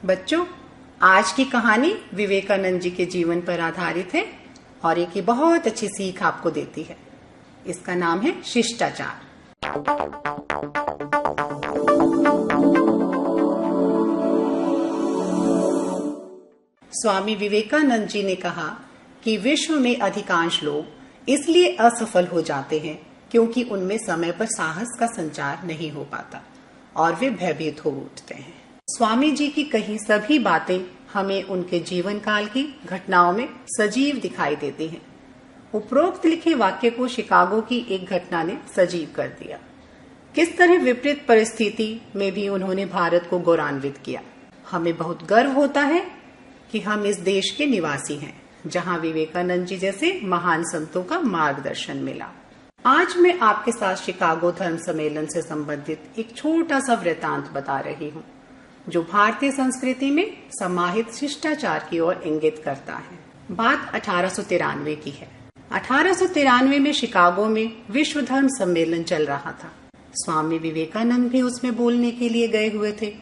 बच्चों, आज की कहानी विवेकानंद जी के जीवन पर आधारित है और एक बहुत अच्छी सीख आपको देती है। इसका नाम है शिष्टाचार। स्वामी विवेकानंद जी ने कहा कि विश्व में अधिकांश लोग इसलिए असफल हो जाते हैं क्योंकि उनमें समय पर साहस का संचार नहीं हो पाता और वे भयभीत हो उठते हैं। स्वामी जी की कही सभी बातें हमें उनके जीवन काल की घटनाओं में सजीव दिखाई देती हैं। उपरोक्त लिखे वाक्य को शिकागो की एक घटना ने सजीव कर दिया। किस तरह विपरीत परिस्थिति में भी उन्होंने भारत को गौरवान्वित किया। हमें बहुत गर्व होता है कि हम इस देश के निवासी हैं, जहां विवेकानंद जी जैसे महान संतों का मार्गदर्शन मिला। आज मैं आपके साथ शिकागो धर्म सम्मेलन से संबंधित एक छोटा सा वृतांत बता रही हूँ, जो भारतीय संस्कृति में समाहित शिष्टाचार की ओर इंगित करता है। बात 1893 की है। 1893 में शिकागो में विश्व धर्म सम्मेलन चल रहा था। स्वामी विवेकानंद भी उसमें बोलने के लिए गए हुए थे।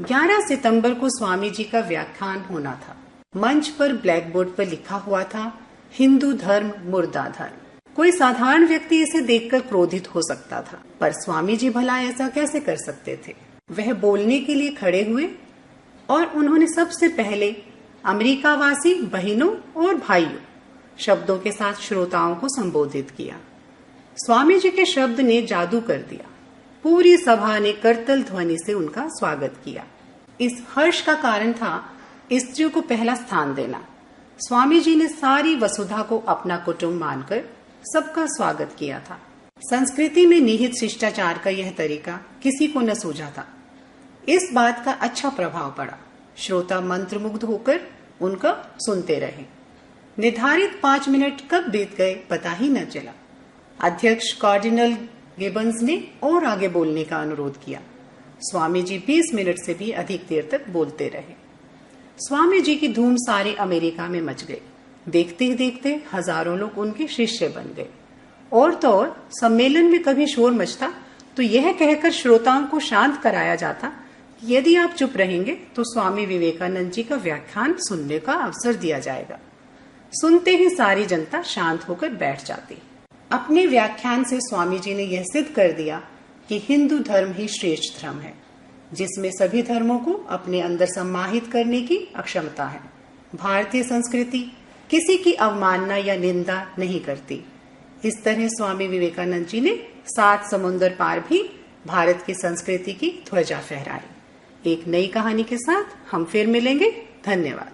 11 सितंबर को स्वामी जी का व्याख्यान होना था। मंच पर ब्लैक बोर्ड पर लिखा हुआ था, हिंदू धर्म मुर्दा धर्म। कोई साधारण व्यक्ति इसे देखकर क्रोधित हो सकता था, पर स्वामी जी भला ऐसा कैसे कर सकते थे। वह बोलने के लिए खड़े हुए और उन्होंने सबसे पहले अमेरिकावासी बहनों और भाइयों शब्दों के साथ श्रोताओं को संबोधित किया। स्वामी जी के शब्द ने जादू कर दिया। पूरी सभा ने करतल ध्वनि से उनका स्वागत किया। इस हर्ष का कारण था स्त्रियों को पहला स्थान देना। स्वामी जी ने सारी वसुधा को अपना कुटुंब मानकर सबका स्वागत किया था। संस्कृति में निहित शिष्टाचार का यह तरीका किसी को न सूझा था। इस बात का अच्छा प्रभाव पड़ा। श्रोता मंत्रमुग्ध होकर उनका सुनते रहे। निर्धारित 5 मिनट कब बीत गए पता ही न चला। अध्यक्ष कार्डिनल गिबन्स ने और आगे बोलने का अनुरोध किया। स्वामी जी 20 मिनट से भी अधिक देर तक बोलते रहे। स्वामी जी की धूम सारे अमेरिका में मच गई। देखते ही देखते हजारों लोग उनके शिष्य बन गए। और तो और सम्मेलन में कभी शोर मचता तो यह कहकर श्रोताओं को शांत कराया जाता कि यदि आप चुप रहेंगे तो स्वामी विवेकानंद जी का व्याख्यान सुनने का अवसर दिया जाएगा। सुनते ही सारी जनता शांत होकर बैठ जाती। अपने व्याख्यान से स्वामी जी ने यह सिद्ध कर दिया कि हिंदू धर्म ही श्रेष्ठ धर्म है, जिसमें सभी धर्मों को अपने अंदर सम्माहित करने की अक्षमता है। भारतीय संस्कृति किसी की अवमानना या निंदा नहीं करती। इस तरह स्वामी विवेकानंद जी ने 7 समुंदर पार भी भारत की संस्कृति की ध्वजा फहराई। एक नई कहानी के साथ हम फिर मिलेंगे। धन्यवाद।